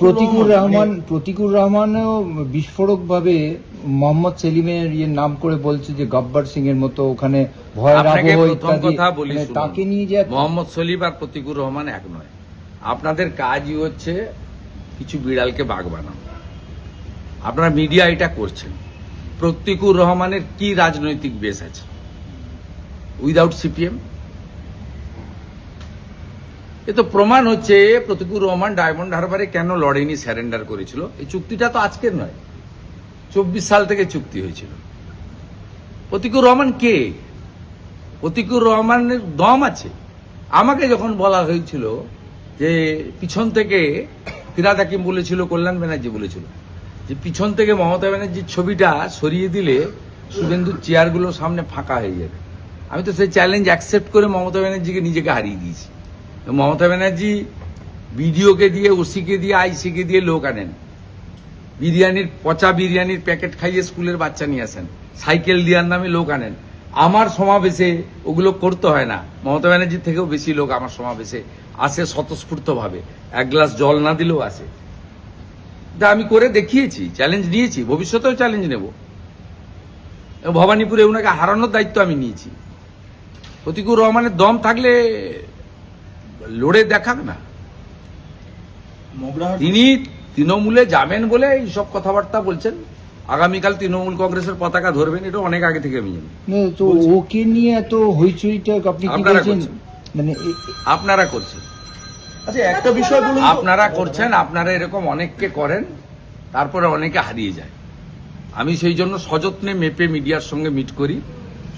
প্রতিকুর রহমানও বিস্ফোরকভাবে মোহাম্মদ সেলিমের নাম করে বলছে যে গব্বর সিং এর মতো ওখানে ভয়ের আবহ ইত্যাদি। তাকে নিয়ে যে মোহাম্মদ সলিম আর প্রতিকুর রহমান এক নয়। আপনাদের কাজই হচ্ছে কিছু বিড়ালকে বাঘ বানানো। আপনারা মিডিয়া এটা করছেন। প্রতিকুর রহমানের কি রাজনৈতিক বেস আছে উইদাউট সিপিএম? এ তো প্রমাণ হচ্ছে প্রতিকুর রহমান ডায়মন্ড হারবারে কেন লড়েনি, স্যারেন্ডার করেছিল। এই চুক্তিটা তো আজকের নয়, 24 সাল থেকে চুক্তি হয়েছিল। প্রতিকুর রহমান কে? প্রতিকুর রহমানের দম আছে। আমাকে যখন বলা হয়েছিল যে পিছন থেকে ফিরাদ হাকিম বলেছিল, কল্যাণ ব্যানার্জি বলেছিল যে পিছন থেকে মমতা ব্যানার্জির ছবিটা সরিয়ে দিলে শুভেন্দুর চেয়ারগুলো সামনে ফাঁকা হয়ে যাবে, আমি তো সেই চ্যালেঞ্জ অ্যাকসেপ্ট করে মমতা ব্যানার্জিকে নিজেকে হারিয়ে দিয়েছি। মমতা ব্যানার্জি বিডিওকে দিয়ে, ওসিকে দিয়ে, আইসিকে দিয়ে লোক আনেন, বিরিয়ানির পচা বিরিয়ানির প্যাকেট খাইয়ে স্কুলের বাচ্চা নিয়ে আসেন, সাইকেল দেওয়ার নামে লোক আনেন। আমার সমাবেশে ওগুলো করতে হয় না। মমতা ব্যানার্জির থেকেও বেশি লোক আমার সমাবেশে আসে স্বতঃস্ফূর্তভাবে, এক গ্লাস জল না দিলেও আসে। তা আমি করে দেখিয়েছি, চ্যালেঞ্জ নিয়েছি, ভবিষ্যতেও চ্যালেঞ্জ নেব। ভবানীপুরে ওনাকে হারানোর দায়িত্ব আমি নিয়েছি। প্রতিকুর রহমানের দম থাকলে লড়ে দেখাক না। তিনি তৃণমূলে যাবেন বলে এইসব কথাবার্তা বলছেন। আগামীকাল তৃণমূল কংগ্রেসের পতাকা ধরবেন, এটা অনেক আগে থেকে আমি জানি। তো ওকে নিয়ে এত হইচইটা আপনি কি বলছেন? মানে আপনারা করছেন। আচ্ছা, একটা বিষয় বলুন। আপনারা করছেন, আপনারা এরকম অনেককে করেন, তারপরে অনেকে হারিয়ে যায়। আমি সেই জন্য সযত্নে মেপে মিডিয়ার সঙ্গে মিট করি,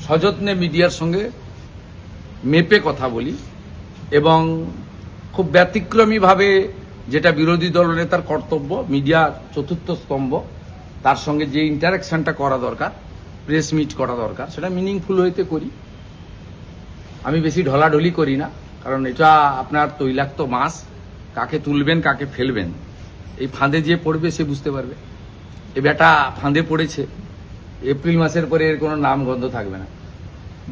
সযত্নে মিডিয়ার সঙ্গে মেপে কথা বলি, এবং খুব ব্যতিক্রমীভাবে যেটা বিরোধী দলনেতার কর্তব্য, মিডিয়া চতুর্থ স্তম্ভ, তার সঙ্গে যে ইন্টারাকশনটা করা দরকার, প্রেস মিট করা দরকার, সেটা মিনিংফুল হইতে করি। আমি বেশি ঢলাঢলি করি না, কারণ এটা আপনার তৈলাক্ত মাছ, কাকে তুলবেন কাকে ফেলবেন এই ফাঁদে যে পড়বে সে বুঝতে পারবে। এ বেটা ফাঁদে পড়েছে, এপ্রিল মাসের পরে এর কোনো নাম গন্ধ থাকবে না।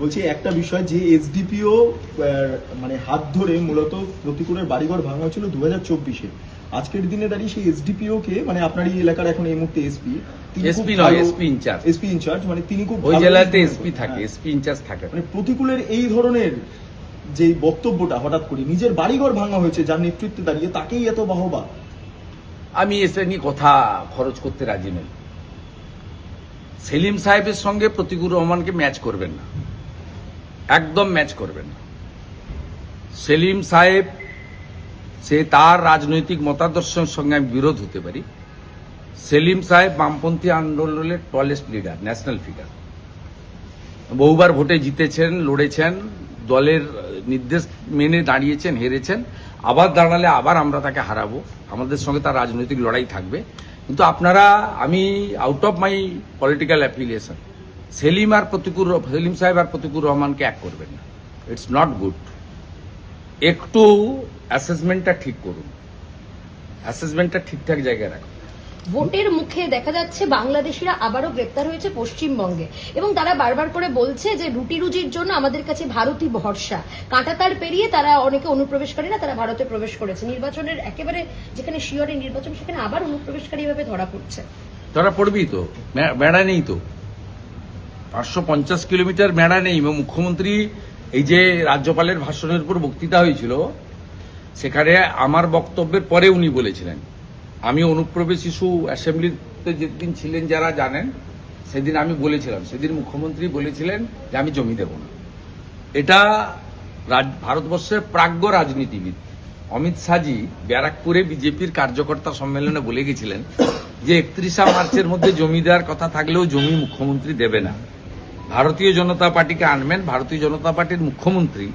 বলছি একটা বিষয়, যে এসডিপিও মানে হাত ধরে মূলত প্রতিকুরের বাড়িঘর ভাঙা হয়েছিল 2024-এ, আজকের দিনে দাঁড়িয়ে সেই এসডিপিও কে, মানে আপনার এই এলাকার এখন এই মুহূর্তে এসপি নয়, এসপি ইনচার্জ, মানে তিনি খুব ওই জেলাতে এসপি থাকে, এসপি ইনচার্জ থাকে। মানে প্রতিকুলের এই ধরনের যে বক্তব্যটা হঠাৎ করে নিজের বাড়িঘর ভাঙা হয়েছে যার নেতৃত্বে দাঁড়িয়ে, তাকেই এত বাহবা। আমি এসে নিয়ে কথা খরচ করতে রাজি নই। সেলিম সাহেবের সঙ্গে প্রতিকুর রহমানকে ম্যাচ করবেন না, একদম ম্যাচ করবেন না। সেলিম সাহেব, সে তার রাজনৈতিক মতাদর্শের সঙ্গে আমি বিরোধ হতে পারি। সেলিম সাহেব বামপন্থী আন্দোলনের টলেস্ট লিডার, ন্যাশনাল ফিগার, বহুবার ভোটে জিতেছেন, লড়েছেন, দলের নির্দেশ মেনে দাঁড়িয়েছেন, হেরেছেন, আবার দাঁড়ালে আবার আমরা তাকে হারাবো, আমাদের সঙ্গে তার রাজনৈতিক লড়াই থাকবে। কিন্তু আপনারা, আমি out of my political affiliation, Selim সাহেব আর প্রতিকুর রহমানকে এক করবেন না। It's not good. একটু অ্যাসেসমেন্টটা ঠিক করুন, অ্যাসেসমেন্টটা ঠিকঠাক জায়গায় রাখুন। ভোটের মুখে দেখা যাচ্ছে বাংলাদেশিরা আবারও গ্রেপ্তার হয়েছে পশ্চিমবঙ্গে, এবং তারা বারবার করে বলছে যে রুটি রুজির জন্য আমাদের কাছে ভারতই ভরসা। কাঁটাতার পেরিয়ে তারা, অনেকে অনুপ্রবেশকারীরা তারা ভারতে প্রবেশ করেছে। নির্বাচনের একেবারে যেখানে শিয়রের নির্বাচন, সেখানে আবার অনুপ্রবেশকারী ভাবে ধরা পড়ছে। ধরা পড়বেই তো, বেড়া নেই তো, 550 কিলোমিটার বেড়া নেই। মুখ্যমন্ত্রী এই যে রাজ্যপালের ভাষণের উপর বক্তৃতা হয়েছিল, সেখানে আমার বক্তব্যের পরে উনি বলেছিলেন, আমি অনুপ্রবেশ ইস্যু অ্যাসেম্বলিতে যেদিন ছিলেন যারা জানেন, সেদিন আমি বলেছিলাম, সেদিন মুখ্যমন্ত্রী বলেছিলেন যে আমি জমি দেব না। এটা ভারতবর্ষের প্রাজ্ঞ রাজনীতিবিদ অমিত শাহজি ব্যারাকপুরে বিজেপির কার্যকর্তা সম্মেলনে বলে গেছিলেন যে 31 মার্চের মধ্যে জমি দেওয়ার কথা থাকলেও জমি মুখ্যমন্ত্রী দেবে না। ভারতীয় জনতা পার্টিকে আনবেন, ভারতীয় জনতা পার্টির মুখ্যমন্ত্রী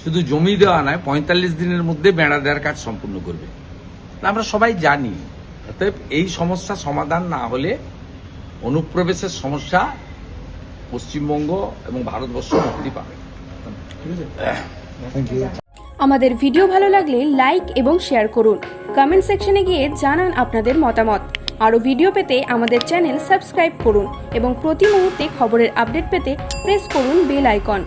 শুধু জমি দেওয়া নয়, 45 দিনের মধ্যে বেড়া দেওয়ার কাজ সম্পূর্ণ করবে। আমরা সবাই জানি। অতএব এই সমস্যা সমাধান না হলে অনুপ্রবেশের সমস্যা পশ্চিমবঙ্গ এবং ভারতবর্ষ মুক্তি পাবে। আমাদের ভিডিও ভালো লাগলে লাইক এবং শেয়ার করুন। কমেন্ট সেকশনে গিয়ে জানান আপনাদের মতামত। আরও ভিডিও পেতে আমাদের চ্যানেল সাবস্ক্রাইব করুন এবং প্রতি মুহূর্তে খবরের আপডেট পেতে প্রেস করুন বেল আইকন।